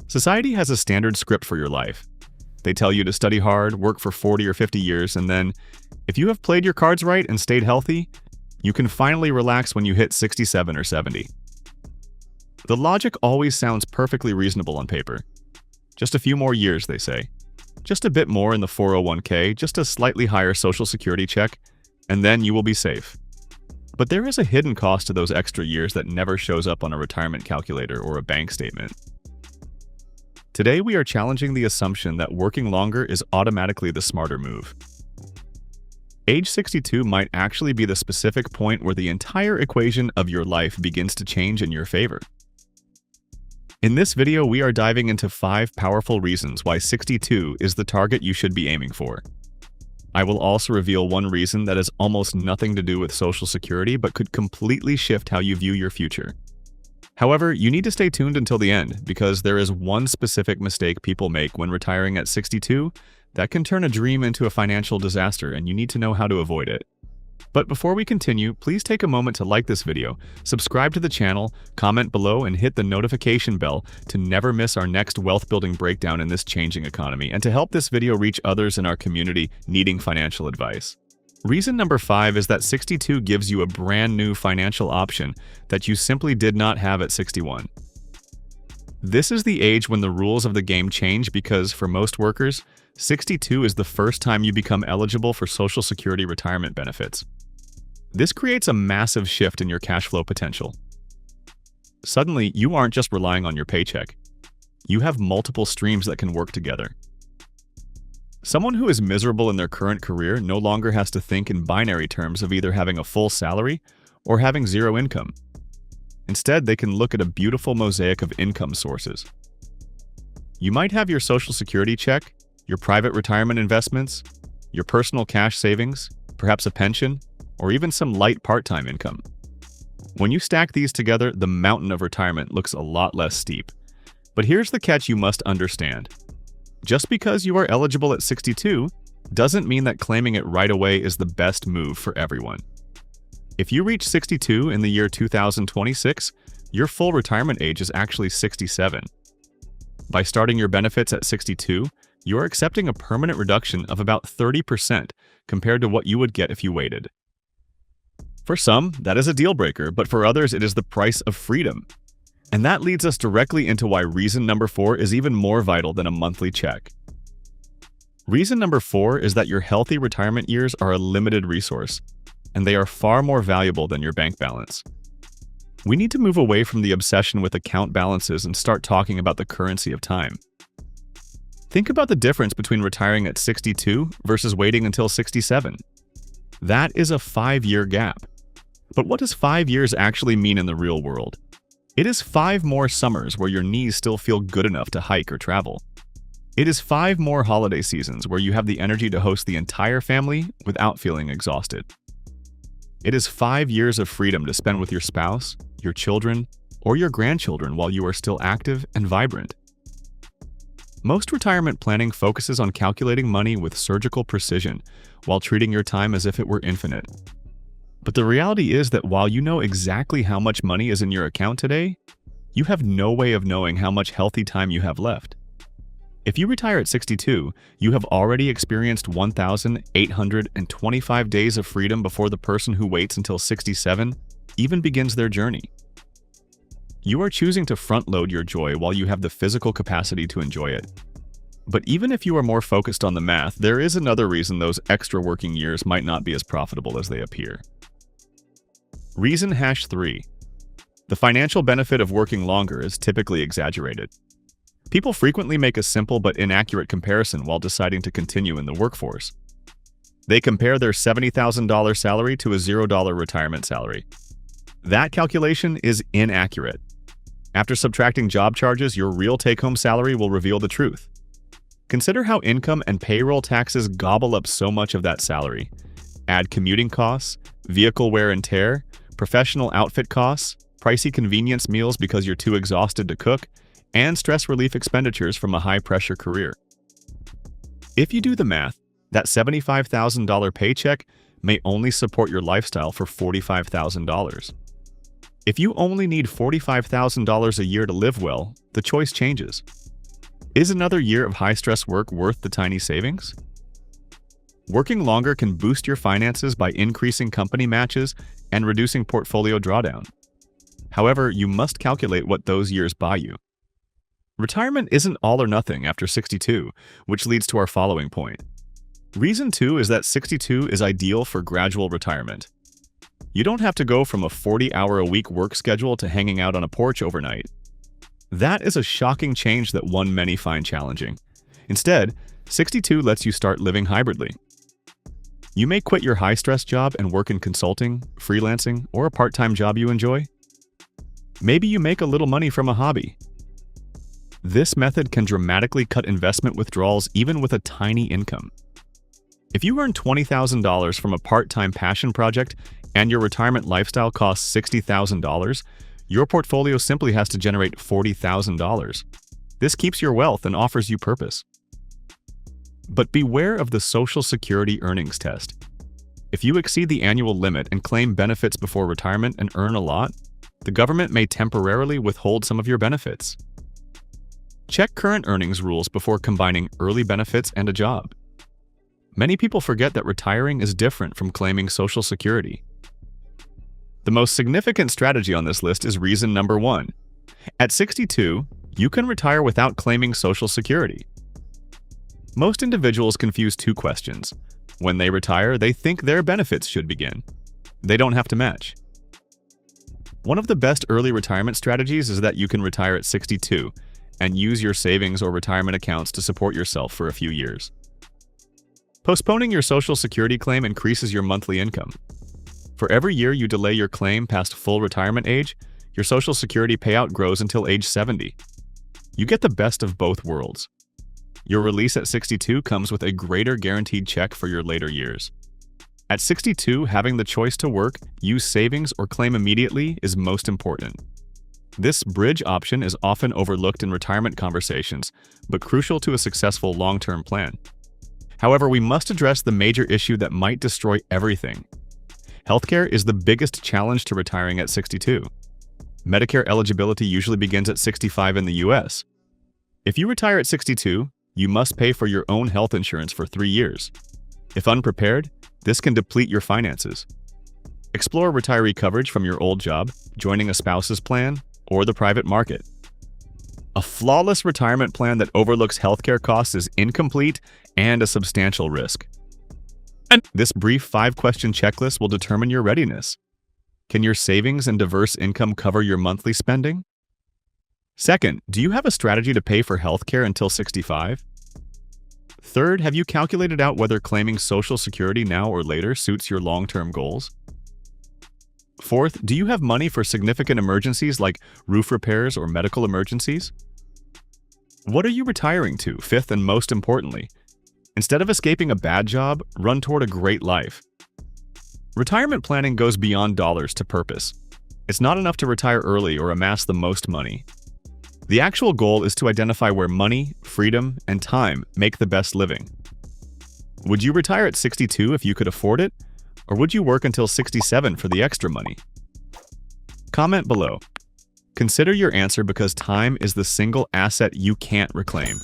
Society has a standard script for your life. They tell you to study hard, work for 40 or 50 years, and then, if you have played your cards right and stayed healthy, you can finally relax when you hit 67 or 70. The logic always sounds perfectly reasonable on paper. Just a few more years, they say. Just a bit more in the 401k, just a slightly higher social security check, and then you will be safe. But there is a hidden cost to those extra years that never shows up on a retirement calculator or a bank statement. Today, we are challenging the assumption that working longer is automatically the smarter move. Age 62 might actually be the specific point where the entire equation of your life begins to change in your favor. In this video, we are diving into 5 powerful reasons why 62 is the target you should be aiming for. I will also reveal one reason that has almost nothing to do with Social Security but could completely shift how you view your future. However, you need to stay tuned until the end because there is one specific mistake people make when retiring at 62 that can turn a dream into a financial disaster, and you need to know how to avoid it. But before we continue, please take a moment to like this video, subscribe to the channel, comment below, and hit the notification bell to never miss our next wealth-building breakdown in this changing economy, and to help this video reach others in our community needing financial advice. Reason number 5 is that 62 gives you a brand new financial option that you simply did not have at 61. This is the age when the rules of the game change because, for most workers, 62 is the first time you become eligible for Social Security retirement benefits. This creates a massive shift in your cash flow potential. Suddenly, you aren't just relying on your paycheck. You have multiple streams that can work together. Someone who is miserable in their current career no longer has to think in binary terms of either having a full salary or having zero income. Instead, they can look at a beautiful mosaic of income sources. You might have your Social Security check, your private retirement investments, your personal cash savings, perhaps a pension, or even some light part-time income. When you stack these together, the mountain of retirement looks a lot less steep. But here's the catch you must understand. Just because you are eligible at 62 doesn't mean that claiming it right away is the best move for everyone. If you reach 62 in the year 2026, your full retirement age is actually 67. By starting your benefits at 62, you are accepting a permanent reduction of about 30% compared to what you would get if you waited. For some, that is a deal breaker, but for others, it is the price of freedom. And that leads us directly into why reason number 4 is even more vital than a monthly check. Reason number 4 is that your healthy retirement years are a limited resource, and they are far more valuable than your bank balance. We need to move away from the obsession with account balances and start talking about the currency of time. Think about the difference between retiring at 62 versus waiting until 67. That is a 5-year gap. But what does 5 years actually mean in the real world? It is 5 more summers where your knees still feel good enough to hike or travel. It is 5 more holiday seasons where you have the energy to host the entire family without feeling exhausted. It is 5 years of freedom to spend with your spouse, your children, or your grandchildren while you are still active and vibrant. Most retirement planning focuses on calculating money with surgical precision while treating your time as if it were infinite. But the reality is that while you know exactly how much money is in your account today, you have no way of knowing how much healthy time you have left. If you retire at 62, you have already experienced 1,825 days of freedom before the person who waits until 67 even begins their journey. You are choosing to front-load your joy while you have the physical capacity to enjoy it. But even if you are more focused on the math, there is another reason those extra working years might not be as profitable as they appear. Reason #3. The financial benefit of working longer is typically exaggerated. People frequently make a simple but inaccurate comparison while deciding to continue in the workforce. They compare their $70,000 salary to a $0 retirement salary. That calculation is inaccurate. After subtracting job charges, your real take-home salary will reveal the truth. Consider how income and payroll taxes gobble up so much of that salary. Add commuting costs, vehicle wear and tear, professional outfit costs, pricey convenience meals because you're too exhausted to cook, and stress relief expenditures from a high-pressure career. If you do the math, that $75,000 paycheck may only support your lifestyle for $45,000. If you only need $45,000 a year to live well, the choice changes. Is another year of high-stress work worth the tiny savings? Working longer can boost your finances by increasing company matches and reducing portfolio drawdown. However, you must calculate what those years buy you. Retirement isn't all or nothing after 62, which leads to our following point. Reason 2 is that 62 is ideal for gradual retirement. You don't have to go from a 40-hour-a-week work schedule to hanging out on a porch overnight. That is a shocking change that many find challenging. Instead, 62 lets you start living hybridly. You may quit your high-stress job and work in consulting, freelancing, or a part-time job you enjoy. Maybe you make a little money from a hobby. This method can dramatically cut investment withdrawals even with a tiny income. If you earn $20,000 from a part-time passion project and your retirement lifestyle costs $60,000, your portfolio simply has to generate $40,000. This keeps your wealth and offers you purpose. But beware of the Social Security earnings test. If you exceed the annual limit and claim benefits before retirement and earn a lot, the government may temporarily withhold some of your benefits. Check current earnings rules before combining early benefits and a job. Many people forget that retiring is different from claiming Social Security. The most significant strategy on this list is reason number 1. At 62, you can retire without claiming Social Security. Most individuals confuse two questions. When they retire, they think their benefits should begin. They don't have to match. One of the best early retirement strategies is that you can retire at 62 and use your savings or retirement accounts to support yourself for a few years. Postponing your Social Security claim increases your monthly income. For every year you delay your claim past full retirement age, your Social Security payout grows until age 70. You get the best of both worlds. Your release at 62 comes with a greater guaranteed check for your later years. At 62, having the choice to work, use savings, or claim immediately is most important. This bridge option is often overlooked in retirement conversations, but crucial to a successful long-term plan. However, we must address the major issue that might destroy everything. Healthcare is the biggest challenge to retiring at 62. Medicare eligibility usually begins at 65 in the US. If you retire at 62, you must pay for your own health insurance for 3 years. If unprepared, this can deplete your finances. Explore retiree coverage from your old job, joining a spouse's plan, or the private market. A flawless retirement plan that overlooks healthcare costs is incomplete and a substantial risk. And this brief 5-question checklist will determine your readiness. Can your savings and diverse income cover your monthly spending? Second, do you have a strategy to pay for healthcare until 65? Third, have you calculated out whether claiming Social Security now or later suits your long-term goals? Fourth, do you have money for significant emergencies like roof repairs or medical emergencies? What are you retiring to? Fifth, and most importantly, instead of escaping a bad job, run toward a great life. Retirement planning goes beyond dollars to purpose. It's not enough to retire early or amass the most money. The actual goal is to identify where money, freedom, and time make the best living. Would you retire at 62 if you could afford it? Or would you work until 67 for the extra money? Comment below. Consider your answer because time is the single asset you can't reclaim.